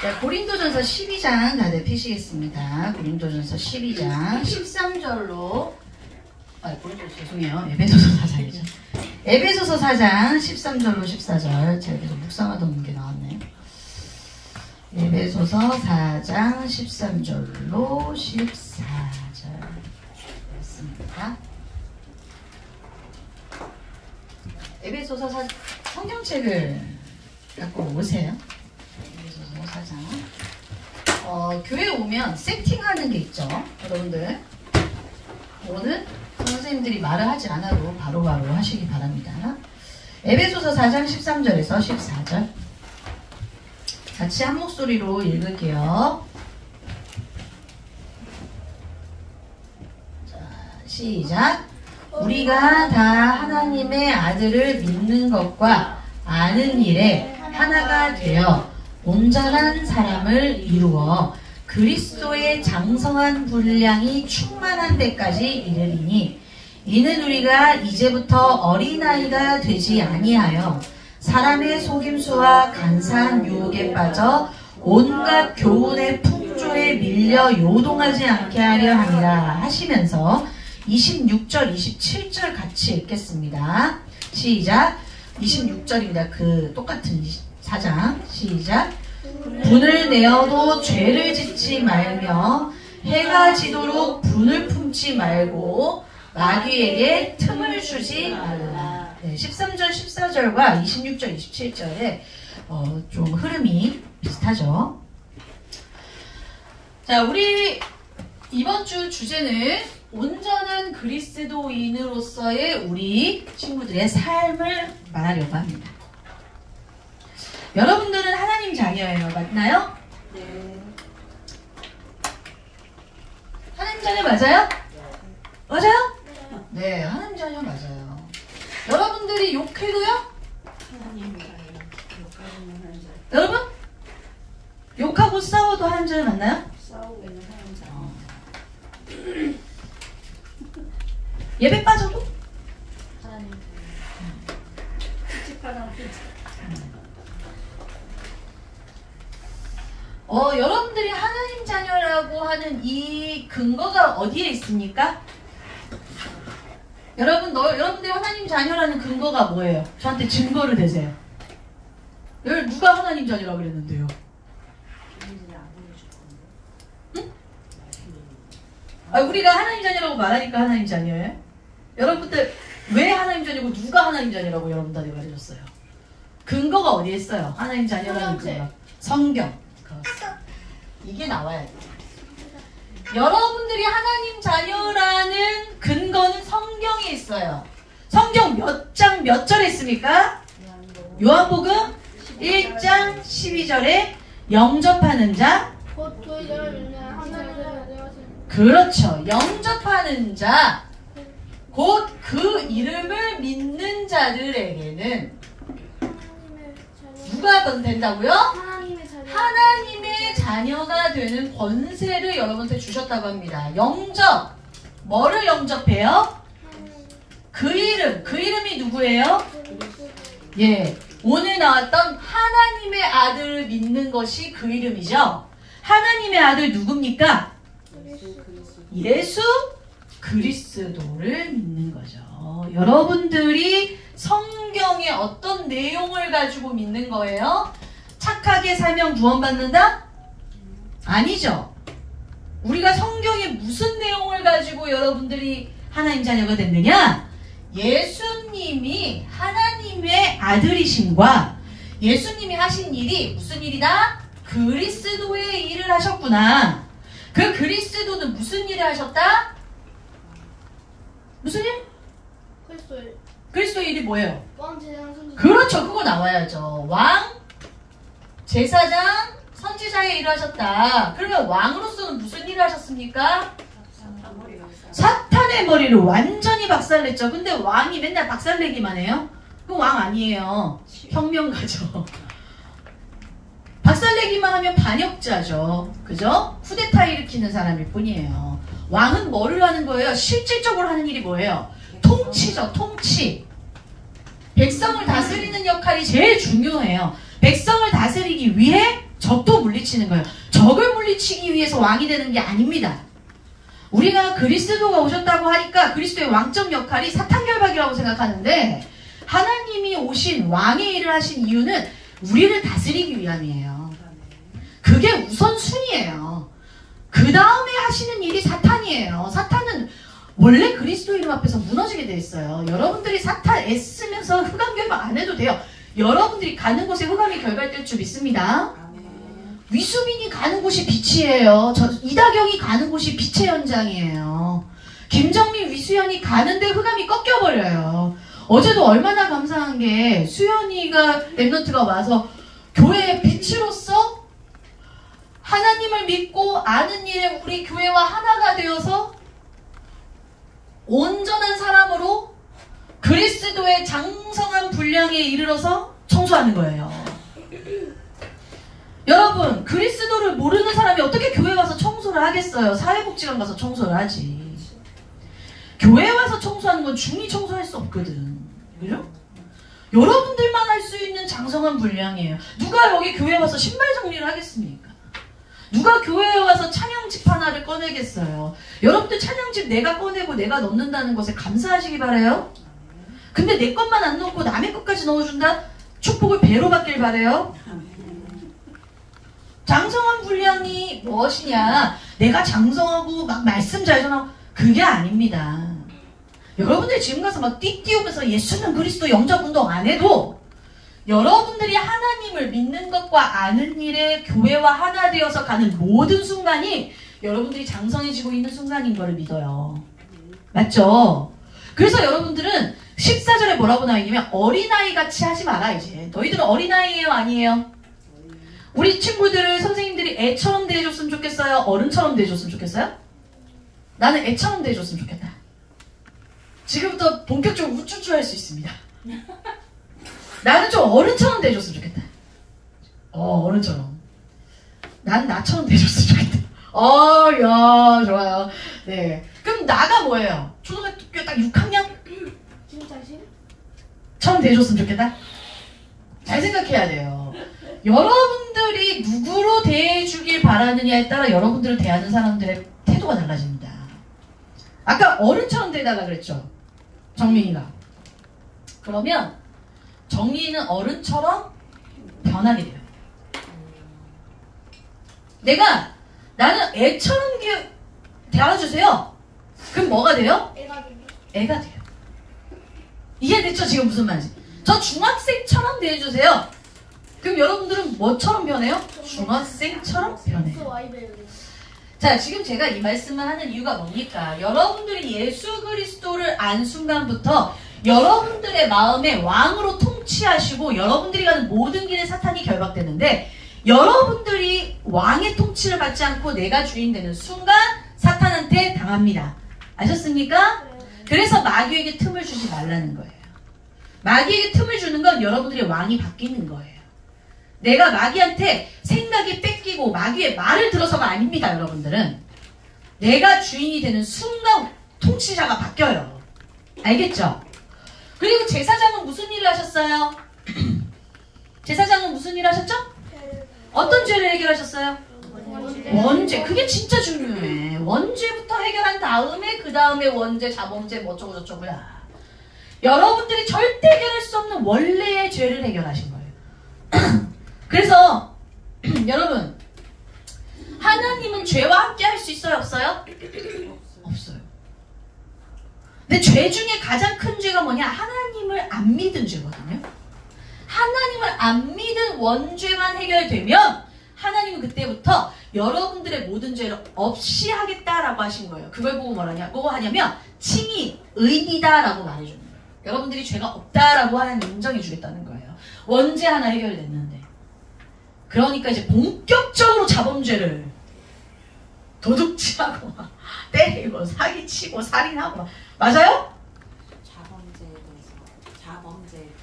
자, 고린도전서 12장 다들 피시겠습니다. 고린도전서 12장 13절로 고린도전서 죄송해요. 에베소서 4장이죠. 에베소서 4장 13절로 14절. 제가 계속 묵상하다 놓은 게 나왔네요. 에베소서 4장 13절로 14절 말씀입니다. 에베소서 성경책을 갖고 오세요. 에베소서 4장. 교회 오면 세팅하는 게 있죠. 여러분들 오늘 선생님들이 말을 하지 않아도 바로바로 하시기 바랍니다. 에베소서 4장 13절에서 14절 같이 한 목소리로 읽을게요. 자, 시작. 우리가 다 하나님의 아들을 믿는 것과 아는 일에 하나가 되어 온전한 사람을 이루어 그리스도의 장성한 분량이 충만한 데까지 이르리니 이는 우리가 이제부터 어린아이가 되지 아니하여 사람의 속임수와 간사한 유혹에 빠져 온갖 교훈의 풍조에 밀려 요동하지 않게 하려 함이라 하시면서 26절, 27절 같이 읽겠습니다. 시작. 26절입니다. 그 똑같은 4장. 시작. 분을 내어도 죄를 짓지 말며 해가 지도록 분을 품지 말고 마귀에게 틈을 주지 말라. 네, 13절, 14절과 26절, 27절에 좀 흐름이 비슷하죠. 자, 우리 이번 주 주제는 온전한 그리스도인으로서의 우리 친구들의 삶을 말하려고 합니다. 여러분들은 하나님 자녀예요. 맞나요? 네. 하나님 자녀 맞아요? 맞아요? 네, 하나님 자녀 맞아요. 여러분들이 욕해도요? 여러분? 욕하고 싸워도 하나님 자녀 맞나요? 싸우고 있는 하나님 자녀. 예배 빠져도? 하나님 찝찝하다. 여러분들이 하나님 자녀라고 하는 이 근거가 어디에 있습니까? 여러분들이 하나님 자녀라는 근거가 뭐예요? 저한테 증거를 대세요. 누가 하나님 자녀라고 그랬는데요? 응? 우리가 하나님 자녀라고 말하니까 하나님 자녀예요? 여러분들 왜 하나님 자녀고 누가 하나님 자녀라고 여러분들한테 말해줬어요? 근거가 어디에 있어요? 하나님 자녀라는 근거. 성경. 이게 나와야 돼요. 여러분들이 하나님 자녀라는 근거는 성경에 있어요. 성경 몇 장 몇 절에 있습니까? 요한복음 1장 12절에 영접하는 자. 그렇죠. 영접하는 자. 곧 그 이름을 믿는 자들에게는 누가 된다고요? 하나님의 자녀가 되는 권세를 여러분한테 주셨다고 합니다. 영접. 뭐를 영접해요? 그 이름이 누구예요? 예, 오늘 나왔던 하나님의 아들을 믿는 것이 그 이름이죠. 하나님의 아들 누굽니까? 예수 그리스도를 믿는 거죠. 여러분들이 성경의 어떤 내용을 가지고 믿는 거예요? 착하게 살면 구원받는다? 아니죠. 우리가 성경에 무슨 내용을 가지고 여러분들이 하나님 자녀가 됐느냐? 예수님이 하나님의 아들이심과 예수님이 하신 일이 무슨 일이다? 그리스도의 일을 하셨구나. 그 그리스도는 무슨 일을 하셨다? 무슨 일? 그리스도의 일이 뭐예요? 그렇죠. 그거 나와야죠. 왕, 제사장, 선지자의 일을 하셨다. 그러면 왕으로서는 무슨 일을 하셨습니까? 사탄의 머리를 완전히 박살냈죠. 근데 왕이 맨날 박살내기만 해요? 그건 왕 아니에요. 혁명가죠. 박살내기만 하면 반역자죠. 그죠? 쿠데타 일으키는 사람일 뿐이에요. 왕은 뭐를 하는 거예요? 실질적으로 하는 일이 뭐예요? 통치죠. 통치. 백성을 다스리는 역할이 제일 중요해요. 백성을 다스리기 위해 적도 물리치는 거예요. 적을 물리치기 위해서 왕이 되는 게 아닙니다. 우리가 그리스도가 오셨다고 하니까 그리스도의 왕적 역할이 사탄 결박이라고 생각하는데 하나님이 오신 왕의 일을 하신 이유는 우리를 다스리기 위함이에요. 그게 우선순위예요. 그 다음에 하시는 일이 사탄이에요. 사탄은 원래 그리스도 이름 앞에서 무너지게 돼 있어요. 여러분들이 사탄 애쓰면서 흑암 결박 안 해도 돼요. 여러분들이 가는 곳에 흑암이 결박될 줄 믿습니다. 위수빈이 가는 곳이 빛이에요. 이다경이 가는 곳이 빛의 현장이에요. 김정민, 위수연이 가는데 흑암이 꺾여버려요. 어제도 얼마나 감사한 게 수연이가 랩런트가 와서 교회의 빛으로서 하나님을 믿고 아는 일에 우리 교회와 하나가 되어서 온전한 사람으로 그리스도의 장성한 분량에 이르러서 청소하는 거예요. 여러분, 그리스도를 모르는 사람이 어떻게 교회 와서 청소를 하겠어요? 사회복지관 가서 청소를 하지. 교회 와서 청소하는 건 중이 청소할 수 없거든. 그죠? 여러분들만 할 수 있는 장성한 분량이에요. 누가 여기 교회 와서 신발 정리를 하겠습니까? 누가 교회에 와서 찬양집 하나를 꺼내겠어요? 여러분들 찬양집 내가 꺼내고 내가 넣는다는 것에 감사하시기 바라요. 근데 내 것만 안 넣고 남의 것까지 넣어준다? 축복을 배로 받길 바라요. 장성한 분량이 무엇이냐? 내가 장성하고 막 말씀 잘 전하고 그게 아닙니다. 여러분들이 지금 가서 막 띠띠우면서 예수는 그리스도 영접운동 안 해도 여러분들이 하나님을 믿는 것과 아는 일에 교회와 하나 되어서 가는 모든 순간이 여러분들이 장성해지고 있는 순간인 걸 믿어요. 맞죠? 그래서 여러분들은 14절에 뭐라고 나와있냐면 어린아이 같이 하지 마라 이제. 너희들은 어린아이예요 아니에요? 우리 친구들을 선생님들이 애처럼 대해줬으면 좋겠어요? 어른처럼 대해줬으면 좋겠어요? 나는 애처럼 대해줬으면 좋겠다. 지금부터 본격적으로 우쭈쭈 할 수 있습니다. 나는 좀 어른처럼 대해줬으면 좋겠다. 어른처럼. 난 나처럼 대해줬으면 좋겠다. 야, 좋아요. 네. 그럼 나가 뭐예요? 초등학교 딱 6학년? 처럼 대해줬으면 좋겠다? 잘 생각해야 돼요. 여러분들이 누구로 대해주길 바라느냐에 따라 여러분들을 대하는 사람들의 태도가 달라집니다. 아까 어른처럼 대해달라 그랬죠? 정민이가. 그러면 정민이는 어른처럼 변하게 돼요. 나는 애처럼 대해주세요. 그럼 뭐가 돼요? 애가 돼요. 이해됐죠? 지금 무슨 말인지. 저 중학생처럼 대해주세요. 그럼 여러분들은 뭐처럼 변해요? 중학생처럼 변해요. 자, 지금 제가 이 말씀을 하는 이유가 뭡니까? 여러분들이 예수 그리스도를 안 순간부터 여러분들의 마음에 왕으로 통치하시고 여러분들이 가는 모든 길에 사탄이 결박되는데 여러분들이 왕의 통치를 받지 않고 내가 주인 되는 순간 사탄한테 당합니다. 아셨습니까? 그래서 마귀에게 틈을 주지 말라는 거예요. 마귀에게 틈을 주는 건 여러분들의 왕이 바뀌는 거예요. 내가 마귀한테 생각이 뺏기고 마귀의 말을 들어서가 아닙니다. 여러분들은 내가 주인이 되는 순간 통치자가 바뀌어요. 알겠죠? 그리고 제사장은 무슨 일을 하셨어요? 제사장은 무슨 일을 하셨죠? 어떤 죄를 해결하셨어요? 원죄. 그게 진짜 중요해. 원죄부터 해결한 다음에 그 다음에 원죄, 자범죄 뭐 어쩌고 저쩌고야. 여러분들이 절대 해결할 수 없는 원래의 죄를 해결하신 거예요. 그래서 여러분 하나님은 죄와 함께 할 수 있어요? 없어요? 없어요. 근데 죄 중에 가장 큰 죄가 뭐냐? 하나님을 안 믿은 죄거든요. 하나님을 안 믿은 원죄만 해결되면 하나님은 그때부터 여러분들의 모든 죄를 없이 하겠다라고 하신 거예요. 그걸 보고 뭐라고 하냐면 칭의, 의이다라고 말해주는 거예요. 여러분들이 죄가 없다라고 하나님 인정해 주겠다는 거예요. 원죄 하나 해결됐는데. 그러니까 이제 본격적으로 자범죄를 도둑질하고 막 때리고 사기치고 살인하고 막. 맞아요?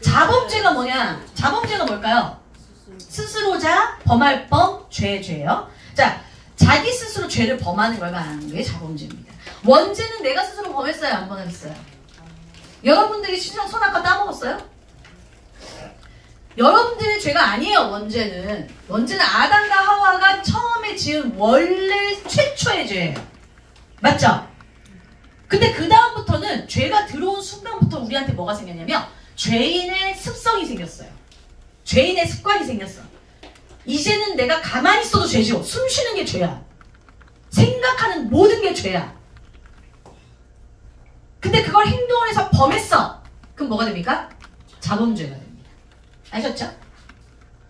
자범죄가 뭐냐? 자범죄가 뭘까요? 스스로자 범할 범, 죄예요. 자, 자기 스스로 죄를 범하는 걸 말하는 게 자범죄입니다. 원죄는 내가 스스로 범했어요? 안 범했어요? 여러분들이 신성 선악과 따먹었어요? 여러분들의 죄가 아니에요. 원죄는 아담과 하와가 처음에 지은 원래 최초의 죄예요. 맞죠? 근데 그 다음부터는 죄가 들어온 순간부터 우리한테 뭐가 생겼냐면 죄인의 습성이 생겼어요. 죄인의 습관이 생겼어. 이제는 내가 가만히 있어도 죄죠. 숨 쉬는 게 죄야. 생각하는 모든 게 죄야. 근데 그걸 행동을 해서 범했어. 그럼 뭐가 됩니까? 자범죄가 됩니다. 아셨죠?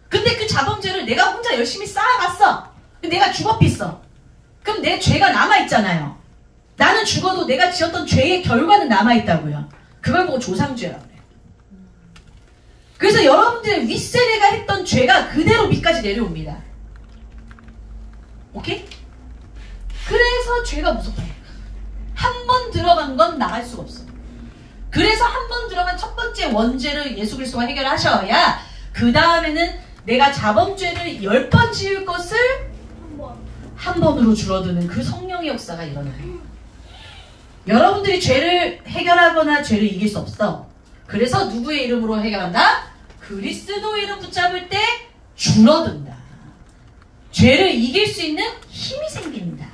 근데 그 자범죄를 내가 혼자 열심히 쌓아갔어. 내가 죽어pis어. 그럼 내 죄가 남아있잖아요. 나는 죽어도 내가 지었던 죄의 결과는 남아있다고요. 그걸 보고 조상죄라고 그래요. 그래서 여러분들의 윗세대가 했던 죄가 그대로 밑까지 내려옵니다. 오케이? 그래서 죄가 무섭다니까. 한 번 들어간 건 나갈 수가 없어. 그래서 한 번 들어간 첫 번째 원죄를 예수 그리스도가 해결하셔야 그 다음에는 내가 자범죄를 10번 지을 것을 한 번으로 줄어드는 그 성령의 역사가 일어나요. 여러분들이 죄를 해결하거나 죄를 이길 수 없어. 그래서 누구의 이름으로 해결한다? 그리스도 이름 붙잡을 때 줄어든다. 죄를 이길 수 있는 힘이 생긴다.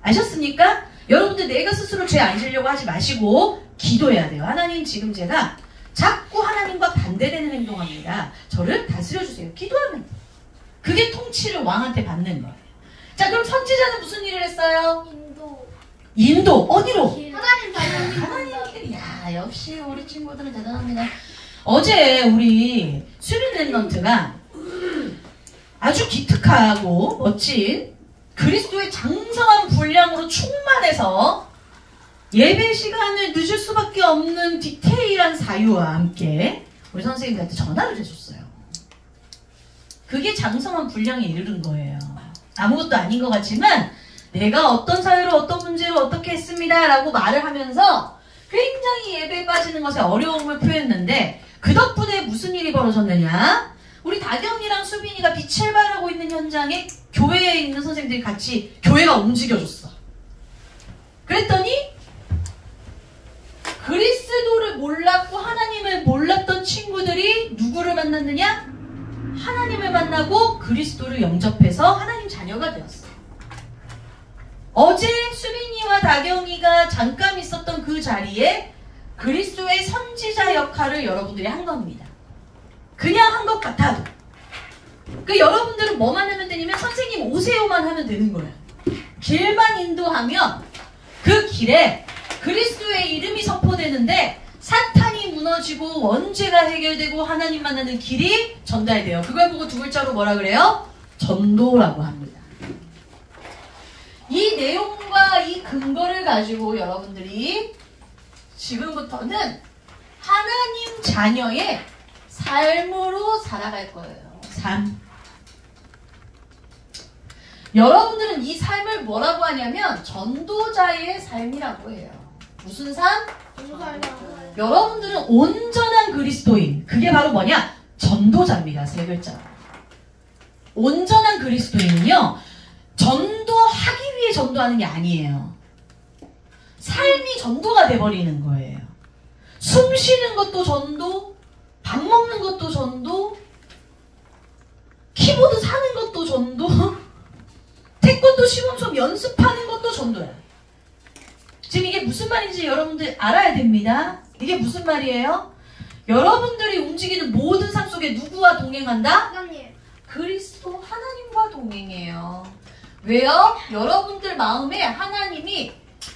아셨습니까? 여러분들 내가 스스로 죄 안 지려고 하지 마시고 기도해야 돼요. 하나님 지금 제가 자꾸 하나님과 반대되는 행동합니다. 저를 다스려주세요. 기도하면 그게 통치를 왕한테 받는 거예요. 자, 그럼 선지자는 무슨 일을 했어요? 인도 어디로? 하나님 닮은 하나님 길. 야, 역시 우리 친구들은 대단합니다. 어제 우리 수빈 랩런트가 아주 기특하고 멋진 그리스도의 장성한 분량으로 충만해서 예배 시간을 늦을 수밖에 없는 디테일한 사유와 함께 우리 선생님한테 전화를 해줬어요. 그게 장성한 분량에 이르는 거예요. 아무것도 아닌 것 같지만 내가 어떤 사유로 어떤 문제로 어떻게 했습니다 라고 말을 하면서 굉장히 예배에 빠지는 것에 어려움을 표했는데 그 덕분에 무슨 일이 벌어졌느냐? 우리 다경이랑 수빈이가 빛을 발하고 있는 현장에 교회에 있는 선생님들이 같이 교회가 움직여줬어. 그랬더니 그리스도를 몰랐고 하나님을 몰랐던 친구들이 누구를 만났느냐? 하나님을 만나고 그리스도를 영접해서 하나님 자녀가 되었어. 어제 수빈이와 다경이가 잠깐 있었던 그 자리에 그리스도의 선지자 역할을 여러분들이 한 겁니다. 그냥 한 것 같아도. 그 여러분들은 뭐만 하면 되냐면 선생님 오세요만 하면 되는 거예요. 길만 인도하면 그 길에 그리스도의 이름이 선포되는데 사탄이 무너지고 원죄가 해결되고 하나님 만나는 길이 전달돼요. 그걸 보고 두 글자로 뭐라 그래요? 전도라고 합니다. 이 내용과 이 근거를 가지고 여러분들이 지금부터는 하나님 자녀의 삶으로 살아갈 거예요. 삶. 여러분들은 이 삶을 뭐라고 하냐면 전도자의 삶이라고 해요. 무슨 삶? 여러분들은 온전한 그리스도인. 그게 바로 뭐냐? 전도자입니다. 세 글자. 온전한 그리스도인은요. 전도하기 위해 전도하는 게 아니에요. 삶이 전도가 돼버리는 거예요. 숨 쉬는 것도 전도, 밥 먹는 것도 전도, 키보드 사는 것도 전도, 태권도 시범 수업 연습하는 것도 전도야. 지금 이게 무슨 말인지 여러분들 알아야 됩니다. 이게 무슨 말이에요? 여러분들이 움직이는 모든 삶 속에 누구와 동행한다? 하나님. 그리스도 하나님과 동행해요. 왜요? 여러분들 마음에 하나님이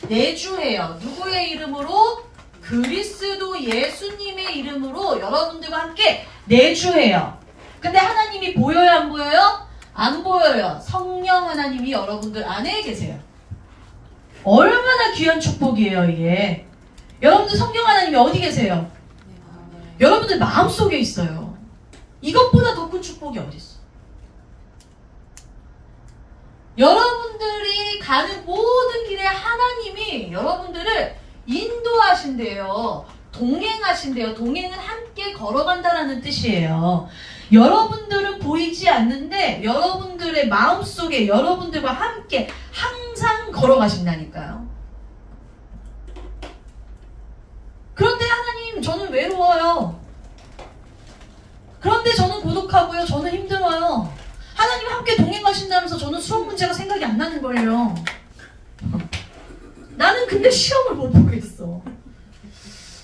내주해요. 누구의 이름으로? 그리스도 예수님의 이름으로 여러분들과 함께 내주해요. 근데 하나님이 보여요? 안 보여요? 안 보여요. 성령 하나님이 여러분들 안에 계세요. 얼마나 귀한 축복이에요 이게. 여러분들 성령 하나님이 어디 계세요? 여러분들 마음속에 있어요. 이것보다 더 큰 축복이 어디 있어? 여러분들이 가는 모든 길에 하나님이 여러분들을 인도하신대요. 동행하신대요. 동행은 함께 걸어간다라는 뜻이에요. 여러분들은 보이지 않는데 여러분들의 마음속에 여러분들과 함께 항상 걸어가신다니까요. 그런데 하나님 저는 외로워요. 그런데 그런데 저는 고독하고요. 저는 힘들어요. 하나님 함께 동행하신다면서 저는 수업 문제가 생각이 안 나는 거예요. 나는 근데 시험을 못 보겠어.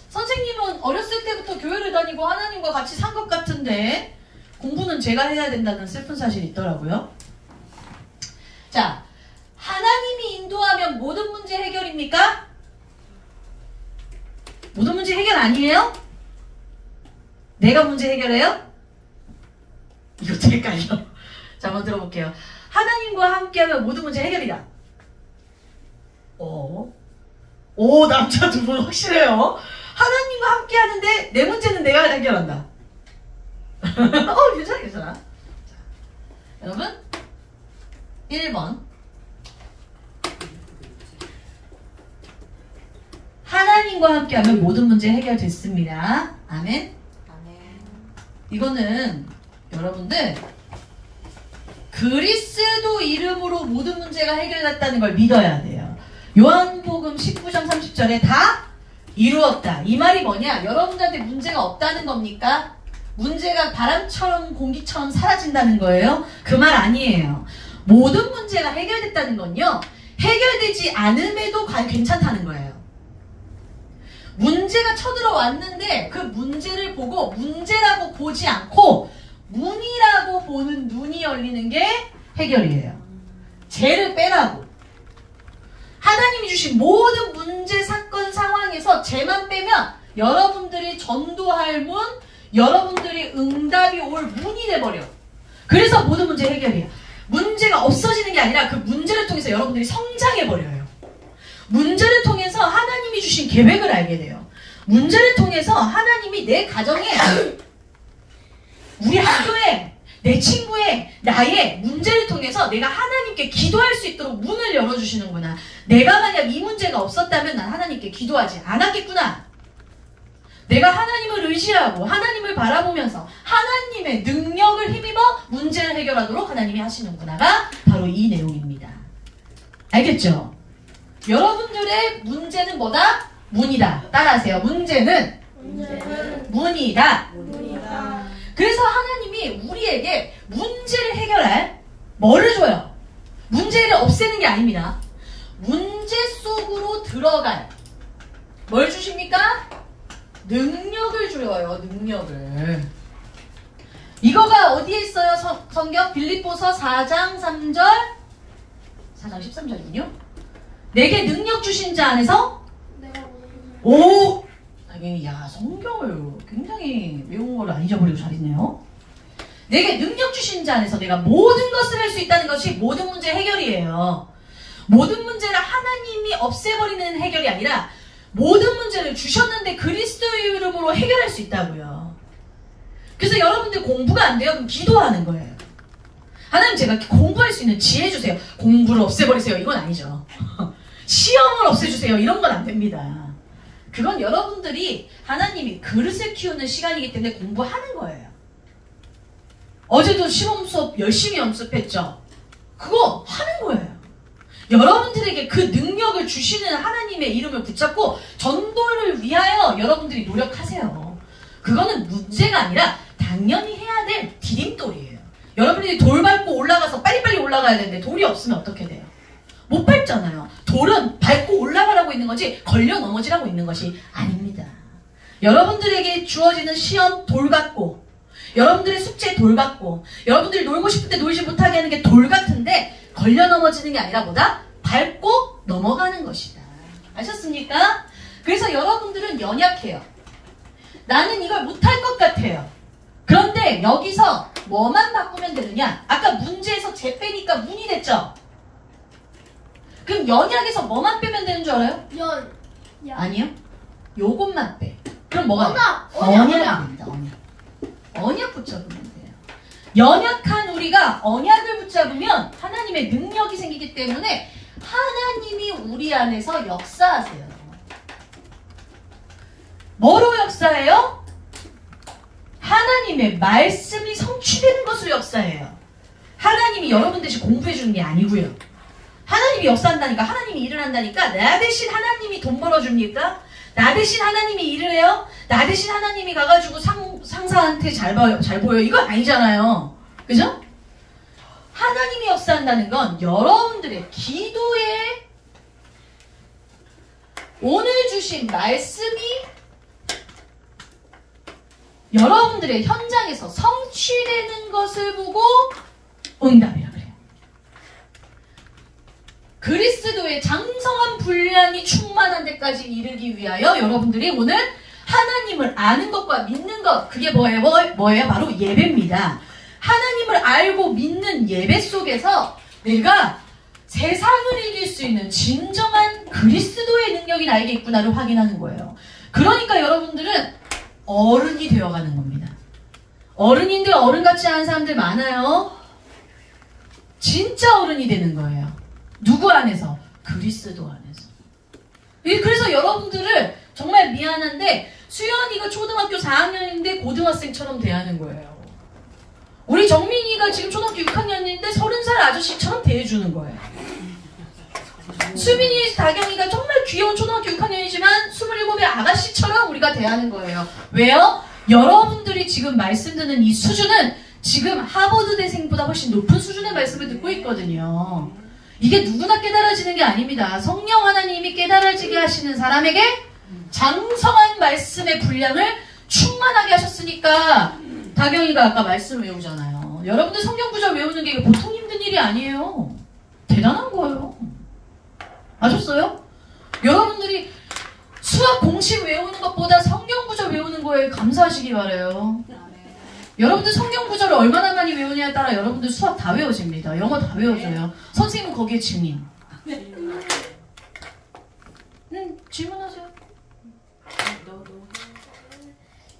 선생님은 어렸을 때부터 교회를 다니고 하나님과 같이 산 것 같은데 공부는 제가 해야 된다는 슬픈 사실이 있더라고요. 자, 하나님이 인도하면 모든 문제 해결입니까? 모든 문제 해결 아니에요? 내가 문제 해결해요? 이것도 헷갈려. 자, 한번 들어볼게요. 하나님과 함께하면 모든 문제 해결이다. 오, 남자 두 분 확실해요. 하나님과 함께하는데 내 문제는 내가 해결한다. 괜찮아. 자, 여러분 1번 하나님과 함께하면 모든 문제 해결됐습니다. 아멘. 이거는 여러분들 그리스도 이름으로 모든 문제가 해결됐다는 걸 믿어야 돼요. 요한복음 19장 30절에 다 이루었다. 이 말이 뭐냐? 여러분들한테 문제가 없다는 겁니까? 문제가 바람처럼 공기처럼 사라진다는 거예요? 그 말 아니에요. 모든 문제가 해결됐다는 건요, 해결되지 않음에도 괜찮다는 거예요. 문제가 쳐들어왔는데 그 문제를 보고 문제라고 보지 않고 문이라고 보는 눈이 열리는 게 해결이에요. 죄를 빼라고. 하나님이 주신 모든 문제, 사건, 상황에서 죄만 빼면 여러분들이 전도할 문, 여러분들이 응답이 올 문이 돼버려. 그래서 모든 문제 해결이야. 문제가 없어지는 게 아니라 그 문제를 통해서 여러분들이 성장해버려요. 문제를 통해서 하나님이 주신 계획을 알게 돼요. 문제를 통해서 하나님이 내 가정에, 우리 학교에, 내 친구의, 나의 문제를 통해서 내가 하나님께 기도할 수 있도록 문을 열어주시는구나. 내가 만약 이 문제가 없었다면 난 하나님께 기도하지 않았겠구나. 내가 하나님을 의지하고 하나님을 바라보면서 하나님의 능력을 힘입어 문제를 해결하도록 하나님이 하시는구나가 바로 이 내용입니다. 알겠죠? 여러분들의 문제는 뭐다? 문이다. 따라하세요. 문제는 문이다. 그래서 하나님이 우리에게 문제를 해결할 뭐를 줘요? 문제를 없애는 게 아닙니다. 문제 속으로 들어갈 뭘 주십니까? 능력을 줘요. 능력을. 이거가 어디에 있어요? 성경 빌립보서 4장 3절 4장 13절이군요. 내게 능력 주신 자 안에서 오! 야, 성경을 굉장히 외운 걸 안 잊어버리고 잘 있네요. 내게 능력 주신 자 안에서 내가 모든 것을 할 수 있다는 것이 모든 문제 해결이에요. 모든 문제를 하나님이 없애버리는 해결이 아니라 모든 문제를 주셨는데 그리스도의 이름으로 해결할 수 있다고요. 그래서 여러분들 공부가 안 돼요? 그럼 기도하는 거예요. 하나님, 제가 공부할 수 있는 지혜 주세요. 공부를 없애버리세요. 이건 아니죠. 시험을 없애주세요. 이런 건 안 됩니다. 그건 여러분들이 하나님이 그릇을 키우는 시간이기 때문에 공부하는 거예요. 어제도 시험 수업 열심히 연습했죠? 그거 하는 거예요. 여러분들에게 그 능력을 주시는 하나님의 이름을 붙잡고 전도를 위하여 여러분들이 노력하세요. 그거는 문제가 아니라 당연히 해야 될 디딤돌이에요. 여러분들이 돌 밟고 올라가서 빨리빨리 올라가야 되는데 돌이 없으면 어떻게 돼요? 못 밟잖아요. 돌은 밟고 올라가라고 있는 거지 걸려 넘어지라고 있는 것이 아닙니다. 여러분들에게 주어지는 시험 돌 같고, 여러분들의 숙제 돌 같고, 여러분들이 놀고 싶을 때 놀지 못하게 하는 게 돌 같은데 걸려 넘어지는 게 아니라 뭐다? 밟고 넘어가는 것이다. 아셨습니까? 그래서 여러분들은 연약해요. 나는 이걸 못할 것 같아요. 그런데 여기서 뭐만 바꾸면 되느냐? 아까 문제에서 재 빼니까 문이 됐죠? 그럼 연약에서 뭐만 빼면 되는 줄 알아요? 아니요. 요것만 빼. 그럼 뭐가 돼요? 언약이 됩니다. 언약 붙잡으면 돼요. 연약한 우리가 언약을 붙잡으면 하나님의 능력이 생기기 때문에 하나님이 우리 안에서 역사하세요. 뭐로 역사해요? 하나님의 말씀이 성취되는 것으로 역사해요. 하나님이 여러분 대신 공부해 주는 게 아니고요. 하나님이 역사한다니까, 하나님이 일을 한다니까, 나 대신 하나님이 돈 벌어줍니까? 나 대신 하나님이 일을 해요? 나 대신 하나님이 가가지고 상사한테 잘 보여? 이건 아니잖아요. 그죠? 하나님이 역사한다는 건 여러분들의 기도에 오늘 주신 말씀이 여러분들의 현장에서 성취되는 것을 보고 응답이라 그래요. 그리스도의 장성한 분량이 충만한 데까지 이르기 위하여 여러분들이 오늘 하나님을 아는 것과 믿는 것, 그게 뭐예요? 바로 예배입니다. 하나님을 알고 믿는 예배 속에서 내가 세상을 이길 수 있는 진정한 그리스도의 능력이 나에게 있구나를 확인하는 거예요. 그러니까 여러분들은 어른이 되어가는 겁니다. 어른인데 어른같지 않은 사람들 많아요. 진짜 어른이 되는 거예요. 누구 안에서? 그리스도 안에서. 그래서 여러분들을 정말 미안한데 수연이가 초등학교 4학년인데 고등학생처럼 대하는 거예요. 우리 정민이가 지금 초등학교 6학년인데 30살 아저씨처럼 대해주는 거예요. 수빈이, 다경이가 정말 귀여운 초등학교 6학년이지만 27의 아가씨처럼 우리가 대하는 거예요. 왜요? 여러분들이 지금 말씀 듣는 이 수준은 지금 하버드대생보다 훨씬 높은 수준의 말씀을 듣고 있거든요. 이게 누구나 깨달아지는 게 아닙니다. 성령 하나님이 깨달아지게 하시는 사람에게 장성한 말씀의 분량을 충만하게 하셨으니까 다경이가 아까 말씀 외우잖아요. 여러분들 성경 구절 외우는 게 보통 힘든 일이 아니에요. 대단한 거예요. 아셨어요? 여러분들이 수학 공식 외우는 것보다 성경 구절 외우는 거에 감사하시기 바라요. 여러분들 성경 구절을 얼마나 많이 외우냐에 따라 여러분들 수학 다 외워집니다. 영어 다 외워져요. 선생님은 거기에 증인. 질문하세요.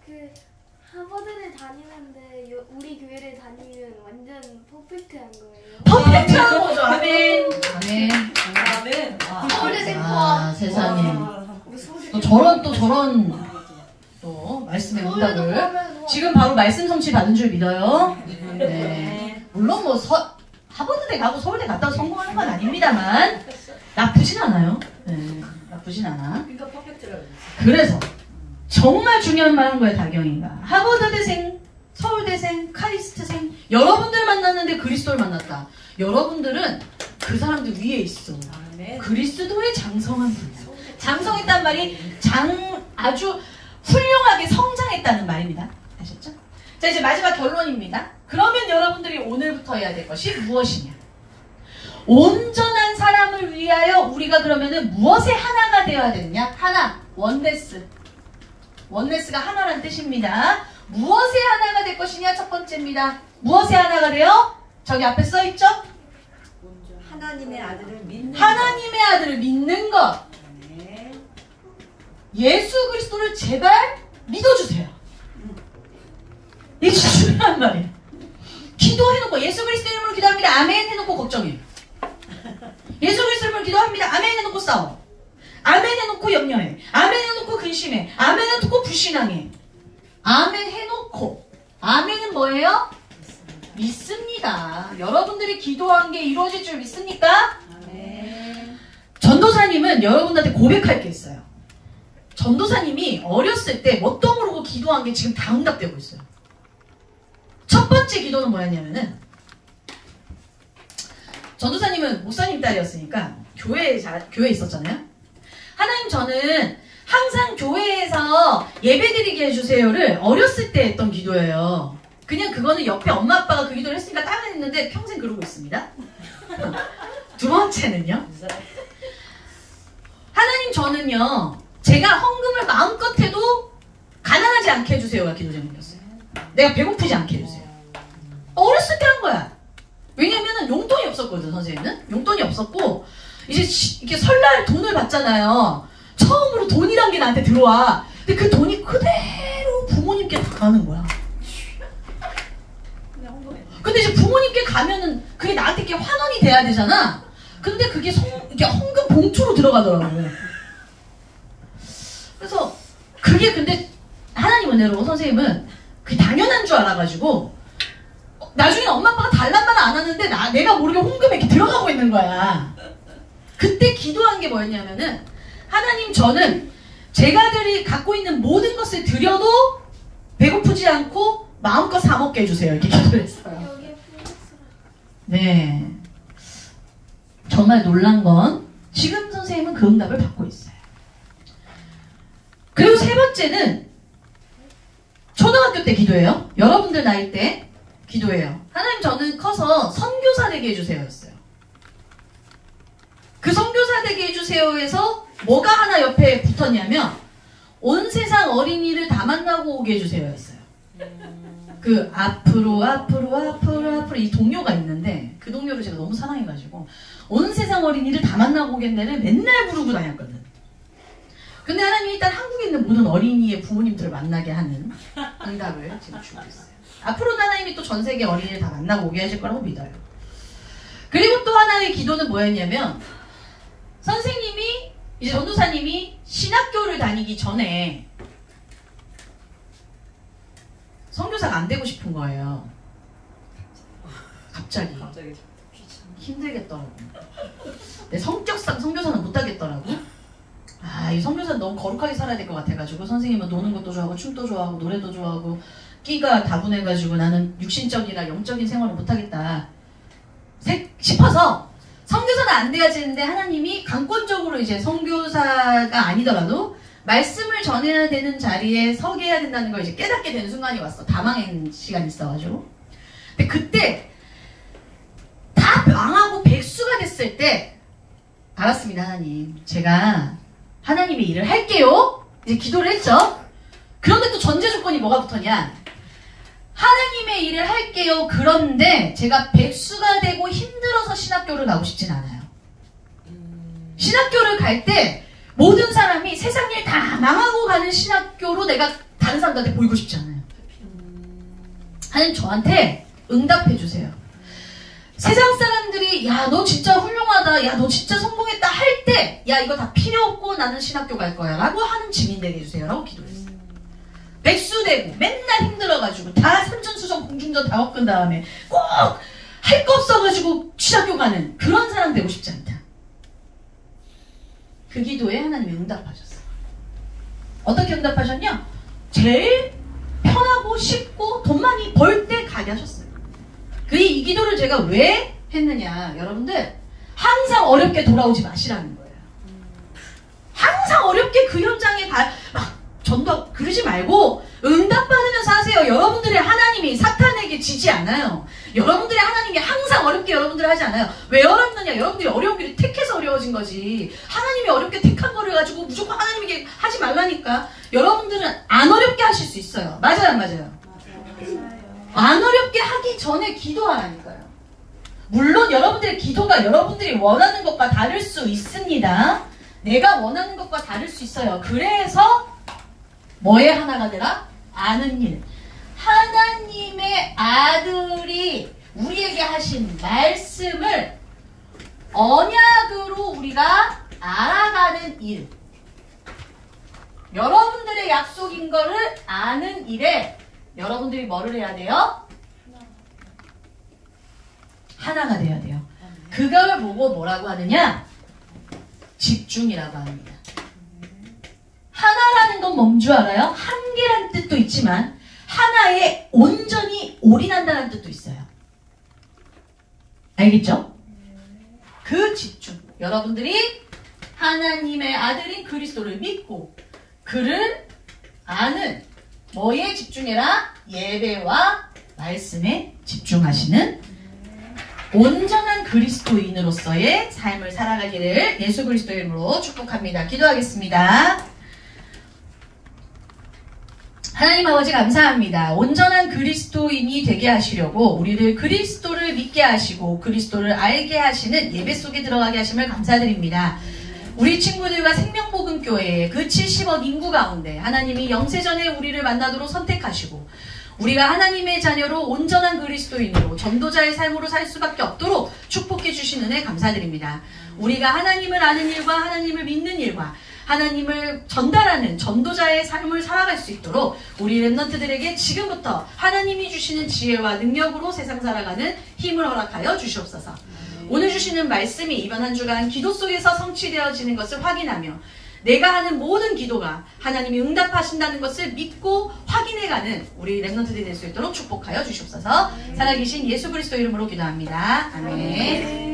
그 하버드를 다니는데 우리 교회를 다니면 완전 퍼펙트한 거예요. 퍼펙트한 거죠. 아멘. 아멘. 아멘. 서울대생 아, 세상에. 또 저런 또 말씀의 응답을 지금 바로 말씀 성취 받은 줄 믿어요. 네. 물론 뭐 하버드대 가고 서울대 갔다고 성공하는 건 아닙니다만 나쁘진 않아요. 네, 나쁘진 않아. 그러니까 퍼펙트라고. 그래서 정말 중요한 말 한 거예요, 다경이가. 하버드대생, 서울대생, 카리스트생 여러분들 만났는데 그리스도를 만났다. 여러분들은 그 사람들 위에 있어. 그리스도의 장성한 분량. 장성했단 말이 아주 훌륭하게 성장했다는 말입니다. 아셨죠? 자, 이제 마지막 결론입니다. 그러면 여러분들이 오늘부터 해야 될 것이 무엇이냐? 온전한 사람을 위하여 우리가 그러면은 무엇에 하나가 되어야 되느냐? 하나, 원네스. 원네스가 하나라는 뜻입니다. 무엇에 하나가 될 것이냐? 첫 번째입니다. 무엇에 하나가 돼요? 저기 앞에 써있죠? 하나님의 아들을 믿는 하나님의 아들을 믿는 것. 네. 예수 그리스도를 제발 믿어주세요. 이게 진짜 중요한 말이에요. 기도해놓고 예수 그리스도 이름으로 기도합니다. 아멘 해놓고 걱정해. 예수 그리스도 이름으로 기도합니다. 아멘 해놓고 싸워. 아멘 해놓고 염려해. 아멘 해놓고 근심해. 아멘 해놓고 불신앙해. 아멘 해놓고. 아멘은 뭐예요? 믿습니다. 여러분들이 기도한 게 이루어질 줄 믿습니까? 아멘. 전도사님은 여러분들한테 고백할 게 있어요. 전도사님이 어렸을 때 뭣도 모르고 기도한 게 지금 다 응답되고 있어요. 첫 번째 기도는 뭐였냐면은 전도사님은 목사님 딸이었으니까 교회에 있었잖아요. 하나님, 저는 항상 교회에서 예배드리게 해주세요를 어렸을 때 했던 기도예요. 그냥 그거는 옆에 엄마 아빠가 그 기도를 했으니까 따라 했는데 평생 그러고 있습니다. 두 번째는요. 하나님, 저는요 제가 헌금을 마음껏 해도 가난하지 않게 해주세요가 기도 제목이었어요. 내가 배고프지 않게 해주세요. 어렸을 때 한 거야. 왜냐면은 용돈이 없었거든. 선생님은 용돈이 없었고 이제 이렇게 설날 돈을 받잖아요. 처음으로 돈이란 게 나한테 들어와. 근데 그 돈이 그대로 부모님께 다 가는 거야. 근데 이제 부모님께 가면은 그게 나한테 이렇게 환원이 돼야 되잖아. 근데 그게 이렇게 헌금 봉투로 들어가더라고요. 그래서 그게 근데 하나님 은혜로 선생님은 그게 당연한 줄 알아가지고 나중에 엄마 아빠가 달란 말 안 하는데 내가 모르게 헌금에 이렇게 들어가고 있는 거야. 그때 기도한 게 뭐였냐면은 하나님, 저는 제가들이 갖고 있는 모든 것을 드려도 배고프지 않고 마음껏 사 먹게 해주세요. 이렇게 기도를 했어요. 여기에 플렉스가. 네. 정말 놀란 건 지금 선생님은 그 응답을 받고 있어요. 그리고 세 번째는 초등학교 때 기도예요. 여러분들 나이 때 기도예요. 하나님 저는 커서 선교사 되게 해주세요 였어요. 그 선교사 되게 해주세요에서 뭐가 하나 옆에 붙었냐면 온 세상 어린이를 다 만나고 오게 해주세요 였어요. 그 앞으로 이 동요가 있는데 그 동요를 제가 너무 사랑해가지고 온 세상 어린이를 다 만나고 오겠네를 맨날 부르고 다녔거든. 근데 하나님이 일단 한국에 있는 모든 어린이의 부모님들을 만나게 하는 응답을 지금 주고 있어요. 앞으로 하나님이 또 전 세계 어린이를 다 만나고 오게 하실 거라고 믿어요. 그리고 또 하나의 기도는 뭐였냐면 선생님이 이제 전도사님이 신학교를 다니기 전에 선교사가 안 되고 싶은 거예요. 갑자기 힘들겠더라고. 내 성격상 선교사는 못하겠더라고. 아, 이 선교사는 너무 거룩하게 살아야 될 것 같아가지고 선생님은 노는 것도 좋아하고 춤도 좋아하고 노래도 좋아하고 끼가 다분해가지고 나는 육신적이나 영적인 생활을 못하겠다 싶어서 선교사는 안 돼야지 했는데 하나님이 강권적으로 이제 선교사가 아니더라도 말씀을 전해야 되는 자리에 서게 해야 된다는 걸 이제 깨닫게 되는 순간이 왔어. 다망한 시간이 있어가지고. 근데 그때 다 망하고 백수가 됐을 때 알았습니다. 하나님 제가 하나님의 일을 할게요. 이제 기도를 했죠. 그런데 또 전제 조건이 뭐가 붙었냐. 하나님의 일을 할게요. 그런데 제가 백수가 되고 힘들어서 신학교를 가고 싶진 않아요. 신학교를 갈 때 모든 사람이 세상 일 다 망하고 가는 신학교로 내가 다른 사람들한테 보이고 싶지 않아요. 하나님 저한테 응답해 주세요. 세상 사람들이 야 너 진짜 훌륭하다, 야 너 진짜 성공했다 할 때 야 이거 다 필요 없고 나는 신학교 갈 거야 라고 하는 증인 되게 해주세요 라고 기도했어요. 백수 되고 맨날 힘들어가지고 다 삼전수전 공중전 다 겪은 다음에 꼭 할 거 없어가지고 신학교 가는 그런 사람 되고 싶지 않다. 그 기도에 하나님이 응답하셨어요. 어떻게 응답하셨냐? 제일 편하고 쉽고 돈 많이 벌 때 가게 하셨어요. 이 기도를 제가 왜 했느냐. 여러분들 항상 어렵게 돌아오지 마시라는 거예요. 항상 어렵게 그 현장에 막 전도 그러지 말고 응답받으면서 하세요. 여러분들의 하나님이 사탄에게 지지 않아요. 여러분들의 하나님이 항상 어렵게 여러분들을 하지 않아요. 왜 어렵느냐. 여러분들이 어려운 길을 택해서 어려워진 거지. 하나님이 어렵게 택한 거를 가지고 무조건 하나님에게 하지 말라니까. 여러분들은 안 어렵게 하실 수 있어요. 맞아요 안 맞아요? 안 어렵게 하기 전에 기도하라니까요. 물론 여러분들의 기도가 여러분들이 원하는 것과 다를 수 있습니다. 내가 원하는 것과 다를 수 있어요. 그래서 뭐에 하나가 되라? 아는 일. 하나님의 아들이 우리에게 하신 말씀을 언약으로 우리가 알아가는 일. 여러분들의 약속인 거를 아는 일에 여러분들이 뭐를 해야 돼요? 하나가 돼야 돼요. 그걸 보고 뭐라고 하느냐? 집중이라고 합니다. 하나라는 건 뭔 줄 알아요? 한계라는 뜻도 있지만 하나에 온전히 올인한다는 뜻도 있어요. 알겠죠? 그 집중. 여러분들이 하나님의 아들인 그리스도를 믿고 그를 아는 뭐에 집중해라? 예배와 말씀에 집중하시는 온전한 그리스도인으로서의 삶을 살아가기를 예수 그리스도의 이름으로 축복합니다. 기도하겠습니다. 하나님 아버지 감사합니다. 온전한 그리스도인이 되게 하시려고 우리를 그리스도를 믿게 하시고 그리스도를 알게 하시는 예배 속에 들어가게 하심을 감사드립니다. 우리 친구들과 생명복음교회의 그 70억 인구 가운데 하나님이 영세전에 우리를 만나도록 선택하시고 우리가 하나님의 자녀로 온전한 그리스도인으로 전도자의 삶으로 살 수밖에 없도록 축복해 주신 은혜 감사드립니다. 우리가 하나님을 아는 일과 하나님을 믿는 일과 하나님을 전달하는 전도자의 삶을 살아갈 수 있도록 우리 랩런트들에게 지금부터 하나님이 주시는 지혜와 능력으로 세상 살아가는 힘을 허락하여 주시옵소서. 오늘 주시는 말씀이 이번 한 주간 기도 속에서 성취되어지는 것을 확인하며 내가 하는 모든 기도가 하나님이 응답하신다는 것을 믿고 확인해가는 우리 렘넌트들이 될 수 있도록 축복하여 주시옵소서. 살아계신 예수 그리스도 이름으로 기도합니다. 아멘.